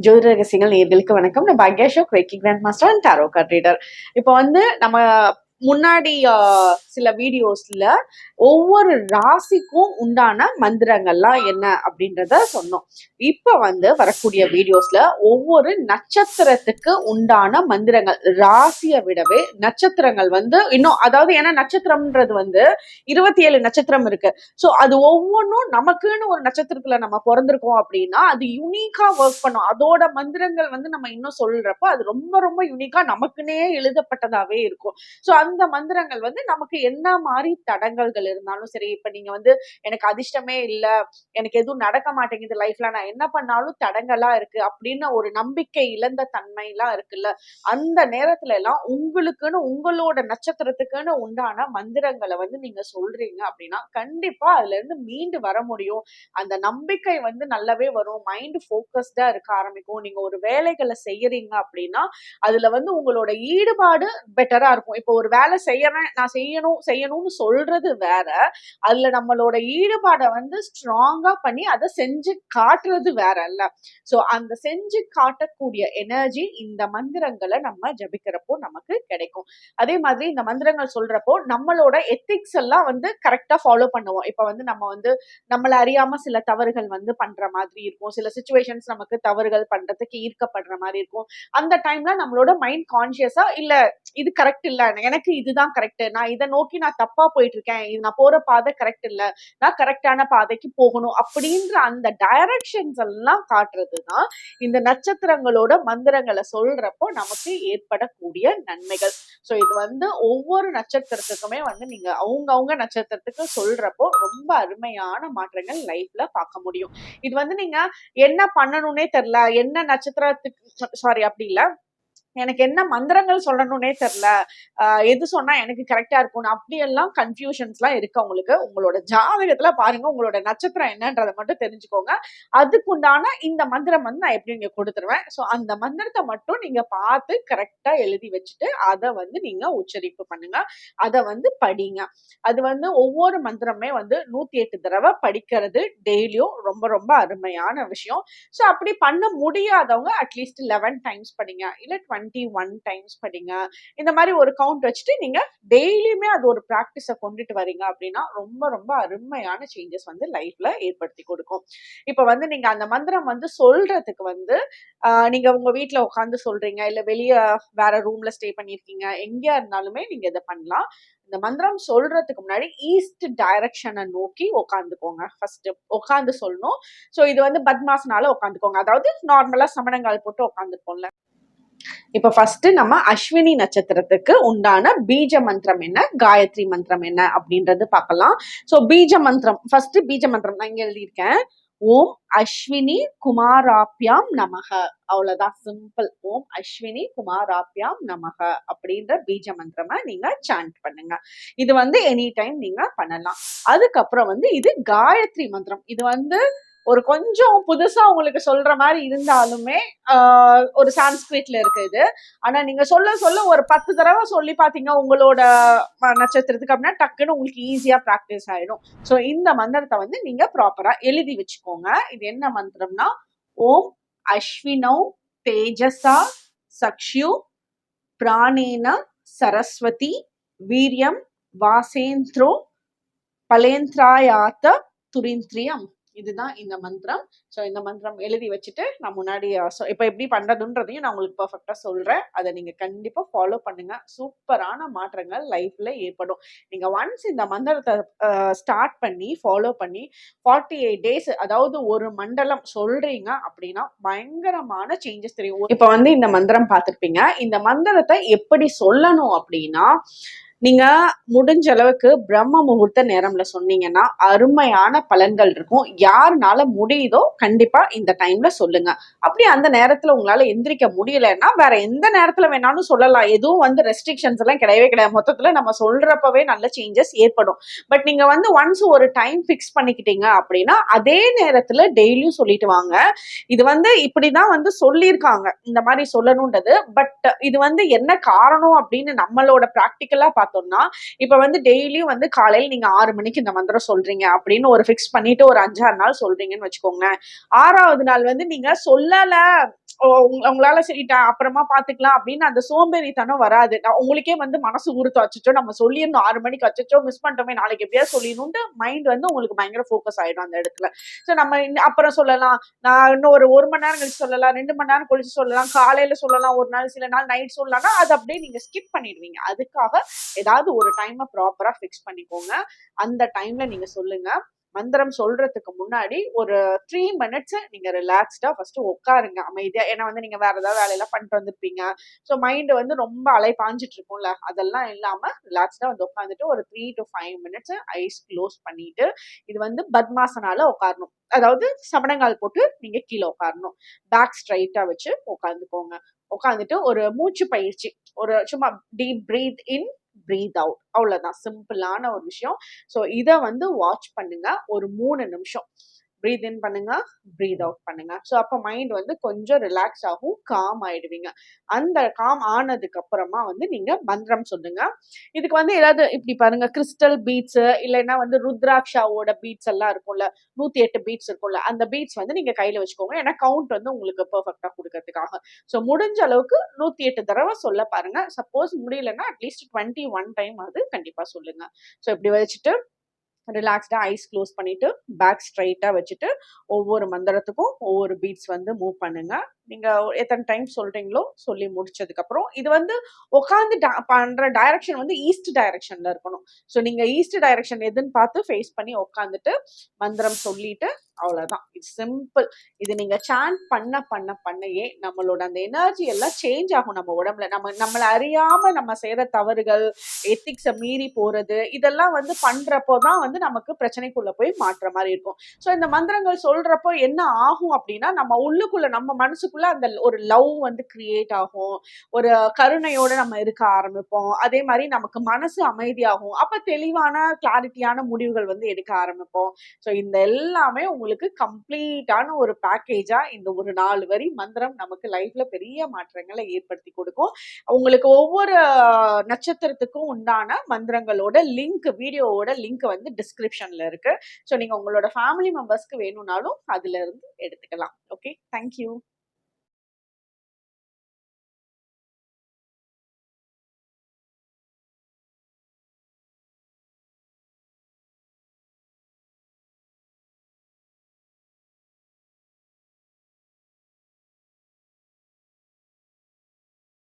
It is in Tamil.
ஜோதிட ரகசியங்கள் நேயர்களுக்கு வணக்கம். நான் பாக்யா Ashok, reiki grand master and tarot card reader. இப்போ நம்ம முன்னாடி சில வீடியோஸ்ல ஒவ்வொரு ராசிக்கும் உண்டான மந்திரங்கள்லாம் என்ன அப்படின்றத சொன்னோம். இப்ப வரக்கூடிய வீடியோஸ்ல ஒவ்வொரு நட்சத்திரத்துக்கு உண்டான மந்திரங்கள், ராசியை விடவே நட்சத்திரங்கள் இன்னும், அதாவது ஏன்னா நட்சத்திரம்ன்றது 27 நட்சத்திரம் இருக்கு. ஸோ அது ஒவ்வொன்றும் நமக்குன்னு ஒரு நட்சத்திரத்துல நம்ம பிறந்திருக்கோம் அப்படின்னா அது யூனிக்கா ஒர்க் பண்ணும். அதோட மந்திரங்கள் நம்ம இன்னும் சொல்றப்போ அது ரொம்ப ரொம்ப யூனிக்கா நமக்குன்னே எழுதப்பட்டதாவே இருக்கும். ஸோ அந்த மந்திரங்கள் நமக்கு என்ன மாதிரி தடங்கல்கள் இருந்தாலும் சரி, இப்ப நீங்க எனக்கு அதிர்ஷ்டமே இல்ல, எனக்கு எதுவும் நடக்க மாட்டேங்குது லைஃப்ல, நான் என்ன பண்ணாலும் தடங்கலா இருக்கு அப்படின்னு ஒரு நம்பிக்கை இழந்த தன்மை எல்லாம் இருக்குல்ல, அந்த நேரத்துல எல்லாம் உங்களுக்குன்னு உங்களோட நட்சத்திரத்துக்குன்னு உண்டான மந்திரங்களை நீங்க சொல்றீங்க அப்படின்னா கண்டிப்பா அதுல இருந்து மீண்டு வர முடியும். அந்த நம்பிக்கை நல்லாவே வரும். மைண்ட் போக்கஸ்டா இருக்க ஆரம்பிக்கும். நீங்க ஒரு வேலைகளை செய்யறீங்க அப்படின்னா அதுல உங்களோட ஈடுபாடு பெட்டரா இருக்கும். இப்போ ஒரு வேலை செய்யறேன், நான் செய்யணும்னு சொல்றது வேற, அதுல நம்மளோட ஈடுபாடை ஸ்ட்ராங்கா பண்ணி அதை செஞ்சு காட்டுறது வேற இல்ல. சோ அந்த செஞ்சு காட்டக்கூடிய எனர்ஜி இந்த மந்திரங்களை நம்ம ஜபிக்கிறப்போ நமக்கு கிடைக்கும். அதே மாதிரி இந்த மந்திரங்கள் சொல்றப்போ நம்மளோட எத்திக்ஸ் எல்லாம் கரெக்டா ஃபாலோ பண்ணுவோம். இப்ப நம்ம நம்மள அறியாம சில தவறுகள் பண்ற மாதிரி இருக்கும். சில சிச்சுவேஷன்ஸ் நமக்கு தவறுகள் பண்றதுக்கு ஈர்க்கப்படுற மாதிரி இருக்கும். அந்த டைம்ல நம்மளோட மைண்ட் கான்சியஸா இல்ல இது கரெக்ட் இல்ல, எனக்கு இதுதான் கரெக்ட், நான் இதை நோக்கி நான் தப்பா போயிட்டு இருக்கேன், இது நான் போற பாதை கரெக்ட் இல்ல, நான் கரெக்டான பாதைக்கு போகணும் அப்படின்ற அந்த டைரக்ஷன்ஸ் எல்லாம் காட்டுறதுதான் இந்த நட்சத்திரங்களோட மந்திரங்களை சொல்றப்போ நமக்கு ஏற்படக்கூடிய நன்மைகள். சோ இது ஒவ்வொரு நட்சத்திரத்துக்குமே நீங்க அவங்க நட்சத்திரத்துக்கு சொல்றப்போ ரொம்ப அருமையான மாற்றங்கள் லைஃப்ல பார்க்க முடியும். இது நீங்க என்ன பண்ணணும்னே தெரியல, என்ன நட்சத்திரத்துக்கு சாரி அப்படி இல்ல, எனக்கு என்ன மந்திரங்கள் சொல்லணும்னே தெரியல, எது சொன்னா எனக்கு கரெக்டா இருக்கும், அப்படியெல்லாம் கன்ஃபியூஷன்ஸ் எல்லாம் இருக்கு உங்களுக்கு. உங்களோட ஜாதகத்துல பாருங்க, உங்களோட நட்சத்திரம் என்னன்றதை மட்டும் தெரிஞ்சுக்கோங்க. அதுக்குண்டான இந்த மந்திரம் நான் எப்படி நீங்க கொடுத்துருவேன். ஸோ அந்த மந்திரத்தை மட்டும் நீங்க பார்த்து கரெக்டா எழுதி வச்சுட்டு அதை நீங்க உச்சரிப்பு பண்ணுங்க, அதை படிங்க. அது ஒவ்வொரு மந்திரமே 108 தடவை படிக்கிறது டெய்லியும் ரொம்ப ரொம்ப அருமையான விஷயம். ஸோ அப்படி பண்ண முடியாதவங்க அட்லீஸ்ட் 11 டைம்ஸ் படிங்க, இல்ல 21 டைம்ஸ் படிங்க. இந்த மாதிரி ஒரு கவுண்ட் வச்சுட்டு நீங்க டெய்லியுமே அது ஒரு பிராக்டிஸை கொண்டுட்டு வரீங்க அப்படின்னா ரொம்ப ரொம்ப அருமையான சேஞ்சஸ் லைஃப்ல ஏற்படுத்தி கொடுக்கும். இப்ப நீங்க அந்த மந்திரம் சொல்றதுக்கு நீங்க உங்க வீட்டுல உட்காந்து சொல்றீங்க, இல்ல வெளியே வேற ரூம்ல ஸ்டே பண்ணிருக்கீங்க, எங்கேயா இருந்தாலுமே நீங்க இதை பண்ணலாம். இந்த மந்திரம் சொல்றதுக்கு முன்னாடி ஈஸ்ட் டைரக்ஷனை நோக்கி உட்காந்துக்கோங்க. ஃபர்ஸ்ட் உட்காந்து சொல்லணும். சோ இது பத்மாசனால உட்காந்துக்கோங்க, அதாவது நார்மலா சமணங்கால் போட்டு உட்காந்துக்கோங்க. இப்ப ஃபர்ஸ்ட் நம்ம அஸ்வினி நட்சத்திரத்துக்கு உண்டான பீஜ மந்திரம் என்ன, காயத்ரி மந்திரம் என்ன அப்படின்றது பார்க்கலாம். சோ பீஜ மந்திரம், ஃபர்ஸ்ட் பீஜ மந்திரம் நான் இங்க எழுதியிருக்கேன். ஓம் அஸ்வினி குமாராப்யாம் நமக, அவ்வளவுதான், சிம்பிள். ஓம் அஸ்வினி குமாராப்யாம் நமக அப்படின்ற பீஜ மந்திரமா நீங்க சாண்ட் பண்ணுங்க. இது எனி டைம் நீங்க பண்ணலாம். அதுக்கப்புறம் இது காயத்ரி மந்திரம். இது ஒரு கொஞ்சம் புதுசா உங்களுக்கு சொல்ற மாதிரி இருந்தாலுமே ஒரு சான்ஸ்கிரிட்ல இருக்கு இது. ஆனா நீங்க சொல்ல சொல்ல ஒரு 10 தடவை சொல்லி பாத்தீங்க உங்களோட நட்சத்திரத்துக்கு அப்படின்னா டக்குன்னு உங்களுக்கு ஈஸியா பிராக்டிஸ் ஆயிடும். சோ இந்த மந்திரத்தை நீங்க ப்ராப்பரா எழுதி வச்சுக்கோங்க. இது என்ன மந்திரம்னா, ஓம் அஸ்வினோ தேஜசா சக்ஷு பிராணேன சரஸ்வதி வீரியம் வாசேந்திரோ பலேந்திராயாத்த துரிந்திரியம். இதுதான் இந்த மந்திரம். சோ இந்த மந்திரம் எழுதி வச்சுட்டு நான் முன்னாடி இப்ப எப்படி பண்றதுன்றதையும் நான் உங்களுக்கு பெர்ஃபெக்டா சொல்றேன். அதை நீங்க கண்டிப்பா ஃபாலோ பண்ணுங்க. சூப்பரான மாற்றங்கள் லைஃப்ல ஏற்படும். நீங்க ஒன்ஸ் இந்த மந்திரத்தை ஸ்டார்ட் பண்ணி ஃபாலோ பண்ணி 48 டேஸ், அதாவது ஒரு மண்டலம் சொல்றீங்க அப்படின்னா பயங்கரமான சேஞ்சஸ் தெரியும். இப்ப இந்த மந்திரம் பார்த்திருப்பீங்க. இந்த மந்திரத்தை எப்படி சொல்லணும் அப்படின்னா, நீங்க முடிஞ்ச அளவுக்கு பிரம்ம முகூர்த்த நேரம்ல சொன்னீங்கன்னா அருமையான பலன்கள் இருக்கும். யாருனால முடியுதோ கண்டிப்பா இந்த டைம்ல சொல்லுங்க. அப்படி அந்த நேரத்துல உங்களால எந்திரிக்க முடியலன்னா வேற எந்த நேரத்துல வேணாலும் சொல்லலாம். எதுவும் ரெஸ்ட்ரிக்ஷன்ஸ் எல்லாம் கிடையவே கிடையாது. மொத்தத்துல நம்ம சொல்றப்பவே நல்ல சேஞ்சஸ் ஏற்படும். பட் நீங்க ஒன்ஸ் ஒரு டைம் பிக்ஸ் பண்ணிக்கிட்டீங்க அப்படின்னா அதே நேரத்துல டெய்லியும் சொல்லிட்டு வாங்க. இது இப்படிதான் சொல்லியிருக்காங்க இந்த மாதிரி சொல்லணும்ன்றது. பட் இது என்ன காரணம் அப்படின்னு நம்மளோட பிராக்டிக்கலா பார்த்தோம்னா, இப்ப டெய்லியும் காலையில் நீங்க 6 மணிக்கு இந்த மந்திரம் சொல்றீங்க அப்படின்னு ஒரு ஃபிக்ஸ் பண்ணிட்டு ஒரு 5-6 நாள் சொல்றீங்கன்னு வச்சுக்கோங்க. 6ஆவது நாள் நீங்க சொல்லல உங்களால சரிட்டா அப்புறமா பாத்துக்கலாம் அப்படின்னு அந்த சோம்பேறித்தனம் வராது. உங்களுக்கே வந்து மனசு உறுத்தும், அச்சச்சோ நம்ம சொல்லியிருந்தோம் 6 மணிக்கு, அச்சச்சோ மிஸ் பண்ணிட்டோமே, நாளைக்கு எப்படியாவது சொல்லிடணும்ட்டு மைண்ட் வந்து உங்களுக்கு பயங்கர ஃபோக்கஸ் ஆயிடும் அந்த இடத்துல. ஸோ நம்ம அப்புறம் சொல்லலாம், நான் இன்னும் ஒரு 1 மணி நேரம் கழிச்சு சொல்லலாம், 2 மணி நேரம் கழிச்சு சொல்லலாம், காலையில சொல்லலாம், ஒரு நாள் சில நாள் நைட் சொல்லலாம்னா அது அப்படியே நீங்க ஸ்கிப் பண்ணிடுவீங்க. அதுக்காக ஏதாவது ஒரு டைமை ப்ராப்பரா ஃபிக்ஸ் பண்ணிக்கோங்க. அந்த டைம்ல நீங்க சொல்லுங்க. மந்திரம் சொல்றதுக்கு முன்னாடி ஒரு 3 மினிட்ஸ் நீங்க ரிலாக்ஸ்டா ஃபர்ஸ்ட் உட்காருங்க அமைதியா. ஏன்னா வந்து நீங்க வேற ஏதாவது வேலையெல்லாம் பண்ணிட்டு வந்திருப்பீங்க. ஸோ மைண்ட் வந்து ரொம்ப அலைபாஞ்சிட்டு இருக்கும்ல, அதெல்லாம் இல்லாம ரிலாக்ஸ்டா வந்து உட்காந்துட்டு ஒரு 3 to 5 மினிட்ஸ் ஐஸ் க்ளோஸ் பண்ணிட்டு, இது வந்து பத்மாசனால உட்காரணும். அதாவது சமணங்கால் போட்டு நீங்க கீழே உட்காரணும். பேக் ஸ்ட்ரைட்டா வச்சு உட்காந்துக்கோங்க. உட்காந்துட்டு ஒரு மூச்சு பயிற்சி, ஒரு சும்மா டீப் பிரீத் இன், பிரீத் அவுட், அவ்வளவுதான். சிம்பிளான ஒரு விஷயம். ஸோ இத வந்து வாட்ச் பண்ணுங்க ஒரு 3 நிமிஷம். பிரீத் இன் பண்ணுங்க, பிரீத் அவுட் பண்ணுங்க. ஸோ அப்ப மைண்ட் வந்து கொஞ்சம் ரிலாக்ஸ் ஆகும், காம் ஆயிடுவீங்க. அந்த காம் ஆனதுக்கு அப்புறமா வந்து நீங்க மந்திரம் சொல்லுங்க. இதுக்கு வந்து ஏதாவது இப்படி பாருங்க, கிறிஸ்டல் பீட்ஸ் இல்லைன்னா வந்து ருத்ராட்சாவோட பீட்ஸ் எல்லாம் இருக்கும்ல, 108 பீட்ஸ் இருக்கும்ல, அந்த பீட்ஸ் வந்து நீங்க கையில வச்சுக்கோங்க. ஏன்னா கவுண்ட் வந்து உங்களுக்கு பெர்ஃபெக்ட்டா கொடுக்கறதுக்காக. ஸோ முடிஞ்ச அளவுக்கு 108 தடவை சொல்ல பாருங்க. சப்போஸ் முடியலன்னா அட்லீஸ்ட் 21 டைம் அது கண்டிப்பா சொல்லுங்க. ஸோ இப்படி வச்சுட்டு ரிலாக்ஸ்டா ஐஸ் க்ளோஸ் பண்ணிட்டு பேக் ஸ்ட்ரைட்டா வச்சுட்டு ஒவ்வொரு மந்திரத்துக்கும் ஒவ்வொரு பீட்ஸ் வந்து மூவ் பண்ணுங்க. நீங்க எத்தனை டைம் சொல்றீங்களோ சொல்லி முடிச்சதுக்கு அப்புறம் இது வந்து உட்காந்து பண்ற டைரக்ஷன் வந்து ஈஸ்ட் டைரக்ஷன்ல இருக்கணும். ஸோ நீங்க ஈஸ்ட் டைரக்ஷன் எதுன்னு பார்த்து ஃபேஸ் பண்ணி உட்காந்துட்டு மந்திரம் சொல்லிட்டு அவ்வளவுதான். It's simple. இது நீங்க சாண்ட் பண்ணையே நம்மளோட அந்த எனர்ஜி எல்லாம் சேஞ்ச் ஆகும் நம்ம உடம்புல. நம்மள அறியாம நம்ம செய்யற தவறுகள், எத்திக்ஸை மீறி போறது, இதெல்லாம் வந்து பண்றப்போதான் வந்து நமக்கு பிரச்சனைக்குள்ள போய் மாற்ற மாதிரி இருக்கும். ஸோ இந்த மந்திரங்கள் சொல்றப்போ என்ன ஆகும் அப்படின்னா, நம்ம உள்ளுக்குள்ள நம்ம மனசுக்குள்ள அந்த ஒரு லவ் வந்து கிரியேட் ஆகும். ஒரு கருணையோட நம்ம இருக்க ஆரம்பிப்போம். அதே மாதிரி நமக்கு மனசு அமைதியாகும். அப்ப தெளிவான கிளாரிட்டியான முடிவுகள் வந்து எடுக்க ஆரம்பிப்போம். ஸோ இந்த எல்லாமே உங்களுக்கு கம்ப்ளீட்டான ஒரு பேக்கேஜா இந்த ஒரு 4 வரி மந்திரம் நமக்கு லைஃப்ல பெரிய மாற்றங்களை ஏற்படுத்தி கொடுக்கும். உங்களுக்கு ஒவ்வொரு நட்சத்திரத்துக்கும் உண்டான மந்திரங்களோட லிங்க், வீடியோவோட லிங்க் வந்து டிஸ்கிரிப்ஷன்ல இருக்கு. ஸோ நீங்க உங்களோட ஃபேமிலி மெம்பர்ஸ்க்கு வேணும்னாலும் அதுல இருந்து எடுத்துக்கலாம். Okay, thank you.